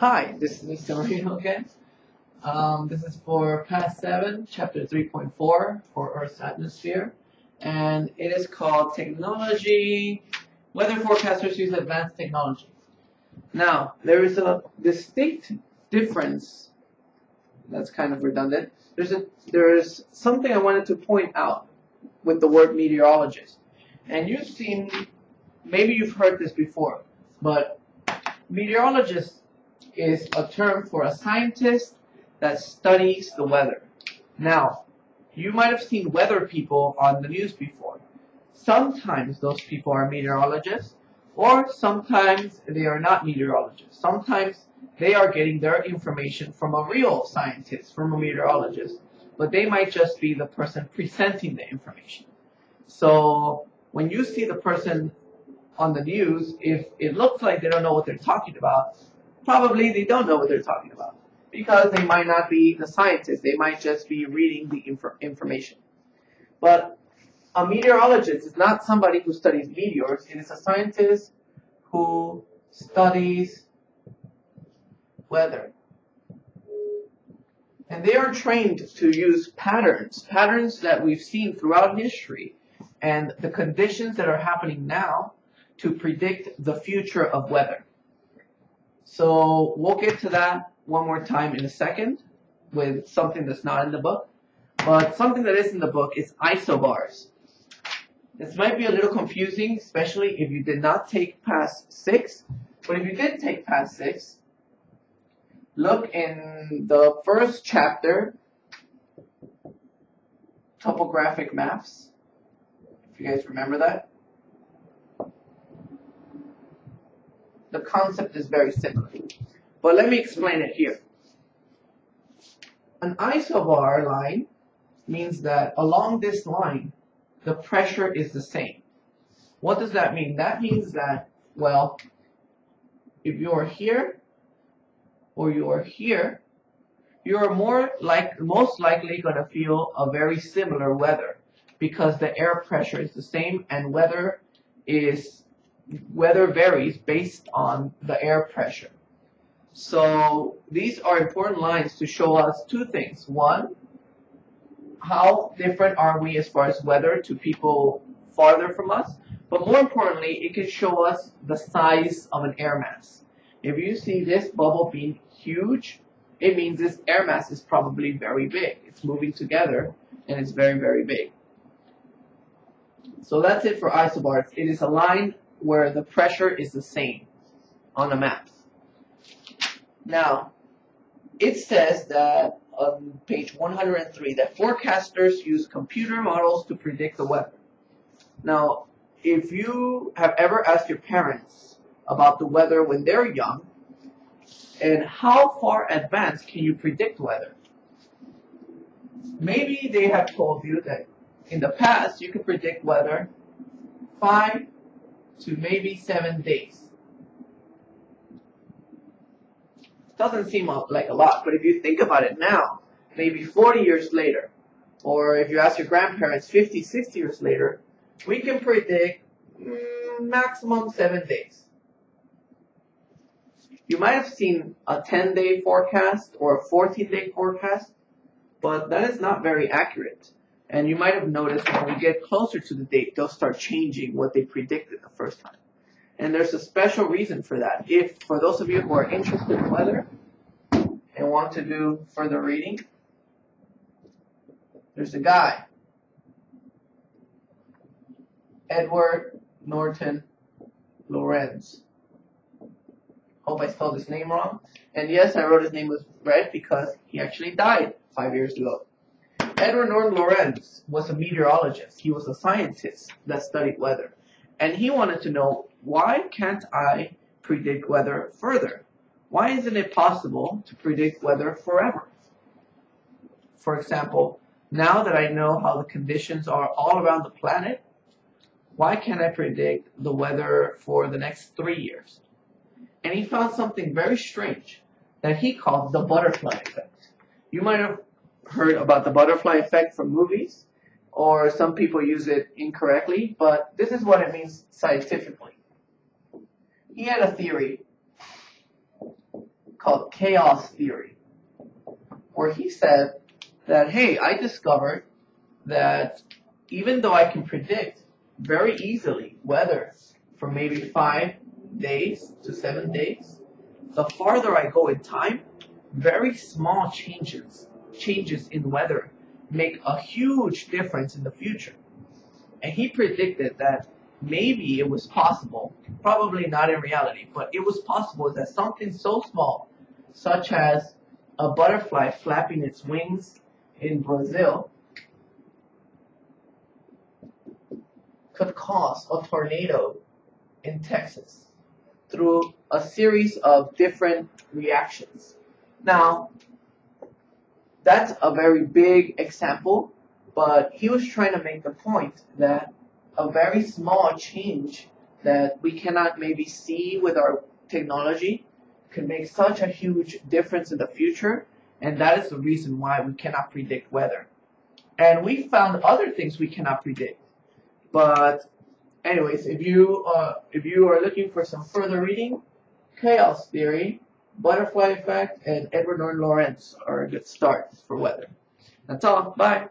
Hi, this is Mr. Marino again. This is for Past 7, Chapter 3.4 for Earth's atmosphere. And it is called Technology. Weather forecasters use advanced technology. Now, there is a distinct difference. That's kind of redundant. There's something I wanted to point out with the word meteorologist. And maybe you've heard this before, but meteorologist is a term for a scientist that studies the weather. Now, you might have seen weather people on the news before. Sometimes those people are meteorologists, or sometimes they are not meteorologists. Sometimes they are getting their information from a real scientist, from a meteorologist, but they might just be the person presenting the information. So when you see the person on the news, if it looks like they don't know what they're talking about, probably they don't know what they're talking about, because they might not be the scientist. They might just be reading the information. But a meteorologist is not somebody who studies meteors. It is a scientist who studies weather. And they are trained to use patterns that we've seen throughout history, and the conditions that are happening now to predict the future of weather. So we'll get to that one more time in a second with something that's not in the book. But something that is in the book is isobars. This might be a little confusing, especially if you did not take Past 6. But if you did take Past 6, look in the first chapter, topographic maps, if you guys remember that. The concept is very similar, but let me explain it here. An isobar line means that along this line, the pressure is the same. What does that mean? That means that, well, if you're here or you're here, you're most likely going to feel a very similar weather, because the air pressure is the same, and weather varies based on the air pressure. So these are important lines to show us two things. One, how different are we as far as weather to people farther from us? But more importantly, it can show us the size of an air mass. If you see this bubble being huge, it means this air mass is probably very big. It's moving together, and it's very, very big. So that's it for isobars. It is a line where the pressure is the same on a map. Now, it says that on page 103 that forecasters use computer models to predict the weather. Now, if you have ever asked your parents about the weather when they're young, and how far advanced can you predict weather? Maybe they have told you that in the past you could predict weather 5 to maybe 7 days. Doesn't seem like a lot, but if you think about it now, maybe 40 years later, or if you ask your grandparents 50, 60 years later, we can predict maximum 7 days. You might have seen a 10-day forecast or a 14-day forecast, but that is not very accurate. And you might have noticed when we get closer to the date, they'll start changing what they predicted the first time. And there's a special reason for that. If, for those of you who are interested in weather and want to do further reading, there's a guy, Edward Norton Lorenz. Hope I spelled his name wrong. And yes, I wrote his name was red because he actually died 5 years ago. Edward Norton Lorenz was a meteorologist. He was a scientist that studied weather. And he wanted to know, why can't I predict weather further? Why isn't it possible to predict weather forever? For example, now that I know how the conditions are all around the planet, why can't I predict the weather for the next 3 years? And he found something very strange that he called the butterfly effect. You might have heard about the butterfly effect from movies, or some people use it incorrectly, but this is what it means scientifically. He had a theory called chaos theory, where he said that, hey, I discovered that even though I can predict very easily weather for maybe 5 days to 7 days, the farther I go in time, very small changes in weather make a huge difference in the future. And he predicted that maybe it was possible, probably not in reality, but it was possible that something so small, such as a butterfly flapping its wings in Brazil, could cause a tornado in Texas through a series of different reactions. Now, that's a very big example, but he was trying to make the point that a very small change that we cannot maybe see with our technology could make such a huge difference in the future, and that is the reason why we cannot predict weather. And we found other things we cannot predict. But anyways, if you are looking for some further reading, chaos theory, butterfly effect, and Edward Norton Lawrence are a good start for weather. That's all. Bye.